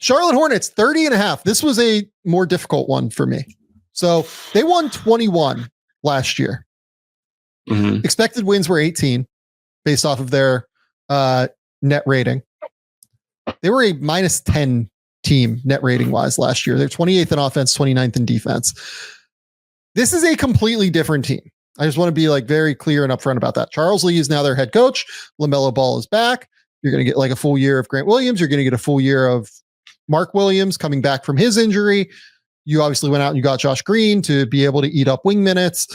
Charlotte Hornets, 30.5. This was a more difficult one for me. So they won 21 last year. Mm-hmm. Expected wins were 18 based off of their net rating. They were a minus 10 team net rating wise last year. They're 28th in offense, 29th in defense. This is a completely different team. I just want to be like very clear and upfront about that. Charles Lee is now their head coach. LaMelo Ball is back. You're going to get like a full year of Grant Williams. You're going to get a full year of Mark Williams coming back from his injury. You obviously went out and you got Josh Green to be able to eat up wing minutes.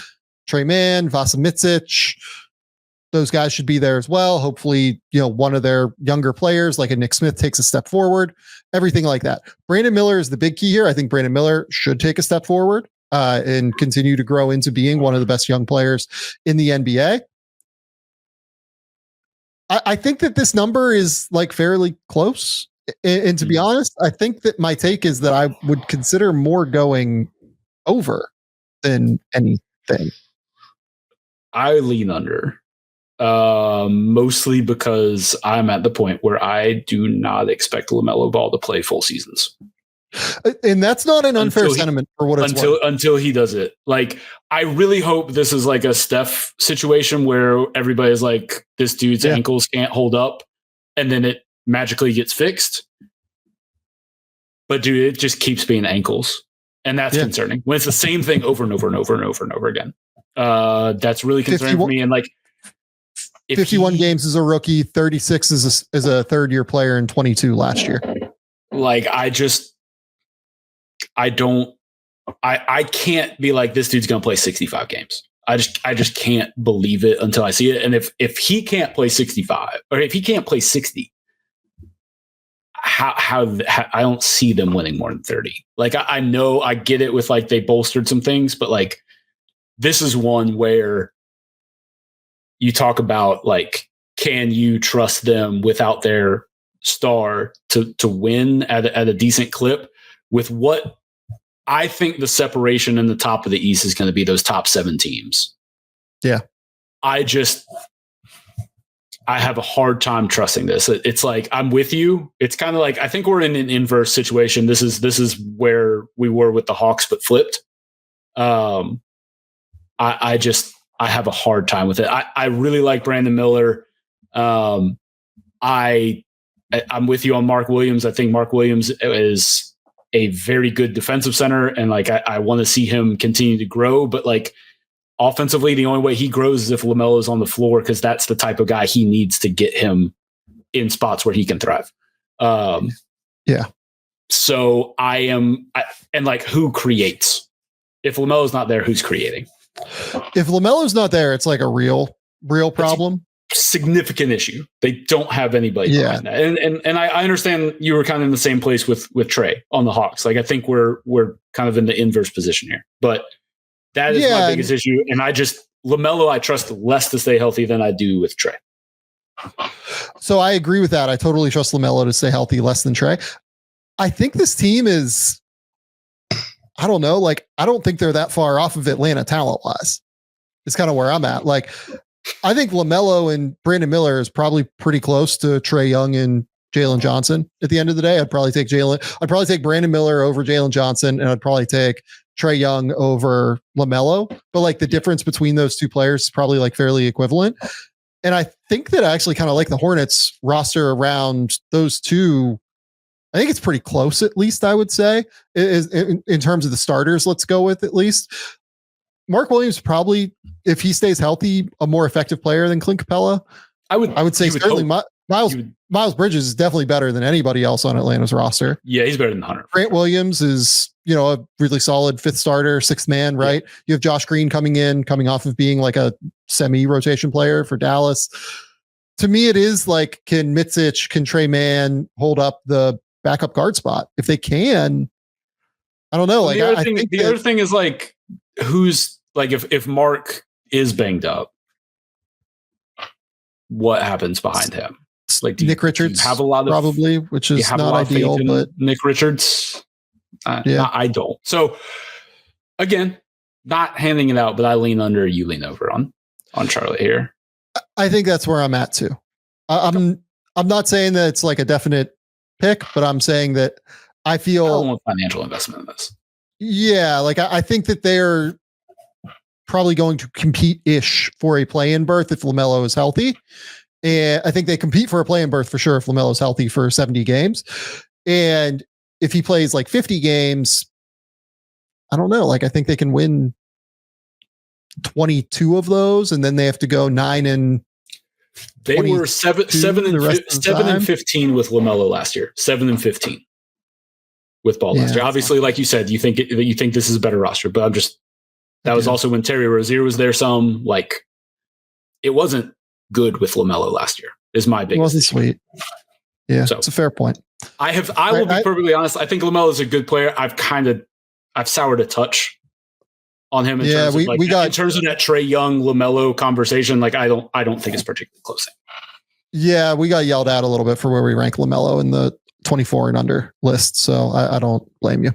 Trey Mann, Vasa Micic, those guys should be there as well. Hopefully, one of their younger players, like a Nick Smith, takes a step forward. Everything like that. Brandon Miller is the big key here. I think Brandon Miller should take a step forward and continue to grow into being one of the best young players in the NBA. I think that this number is like fairly close. And to be honest, I think that my take is that I would consider more going over than anything. I lean under, mostly because I'm at the point where I do not expect LaMelo Ball to play full seasons. And that's not an unfair sentiment for what it's worth. Until he does it. Like, I really hope this is like a Steph situation where everybody's like, this dude's ankles can't hold up, and then it magically gets fixed. But dude, it just keeps being ankles. And that's concerning. When it's the same thing over and over and over and over and over again. That's really concerning for me. And like, 51 games as a rookie, 36 as a third year player, and 22 last year. Like, I can't be like, this dude's going to play 65 games. I just can't believe it until I see it. And if he can't play 65, or if he can't play 60, how I don't see them winning more than 30. Like, I know I get it with like, they bolstered some things, but like, this is one where you talk about like, can you trust them without their star to win at a decent clip with what I think the separation in the top of the East is going to be those top 7 teams. Yeah. I have a hard time trusting this. It's like, I'm with you. It's kind of like, I think we're in an inverse situation. This is where we were with the Hawks, but flipped. I have a hard time with it. I really like Brandon Miller. I'm with you on Mark Williams. I think Mark Williams is a very good defensive center. And like, I want to see him continue to grow, but like, offensively, the only way he grows is if LaMelo is on the floor, because that's the type of guy he needs to get him in spots where he can thrive. So and like, who creates? If LaMelo's not there, who's creating? If LaMelo's not there, it's like a real problem. Significant issue. They don't have anybody behind that. And I understand you were kind of in the same place with Trey on the Hawks. Like, I think we're kind of in the inverse position here, but that is my biggest issue. And LaMelo, I trust less to stay healthy than I do with Trey. So I agree with that. I totally trust LaMelo to stay healthy less than Trey. I think this team is, I don't know, like, I don't think they're that far off of Atlanta talent wise. It's kind of where I'm at. Like, I think LaMelo and Brandon Miller is probably pretty close to Trae Young and Jalen Johnson at the end of the day. I'd probably take Brandon Miller over Jalen Johnson, and I'd probably take Trae Young over LaMelo. But like, the difference between those two players is probably like fairly equivalent. And I think that I actually kind of like the Hornets roster around those two. I think it's pretty close, at least I would say, in terms of the starters. Let's go with at least. Mark Williams probably, if he stays healthy, a more effective player than Clint Capella. I would say certainly Miles Bridges is definitely better than anybody else on Atlanta's roster. Yeah, he's better than Hunter. Grant Williams is, a really solid 5th starter, 6th man, right? Yeah. You have Josh Green coming off of being like a semi-rotation player for Dallas. To me, it is like, can Trey Mann hold up the backup guard spot? If they can, I don't know. Well, like, the other thing is like, who's like, if Mark is banged up, what happens behind him? Like, Nick Richards have a lot of, probably, which is not ideal, but Nick Richards, I don't. So again, not handing it out, but I lean under, you lean over on Charlotte here. I think that's where I'm at too. I'm not saying that it's like a definite pick, but I'm saying that I I feel don't want financial investment in this. Yeah, like I think that they're probably going to compete-ish for a play-in berth if LaMelo is healthy. And I think they compete for a play-in berth for sure if LaMelo is healthy for 70 games. And if he plays like 50 games, I don't know. Like I think they can win 22 of those, and then they have to go 9 and They were 7 the and 15 with LaMelo last year. 7 and 15 with Ball last year. Obviously, like you said, you think this is a better roster, but that was also when Terry Rozier was there. Like it wasn't good with LaMelo last year. Is my biggest. It wasn't sweet. Yeah, so, it's a fair point. I will be perfectly honest. I think LaMelo is a good player. I've soured a touch on him in terms of in terms of that Trae Young LaMelo conversation. Like I don't think it's particularly close. Yeah, we got yelled at a little bit for where we rank LaMelo in the 24 and under list. So I don't blame you.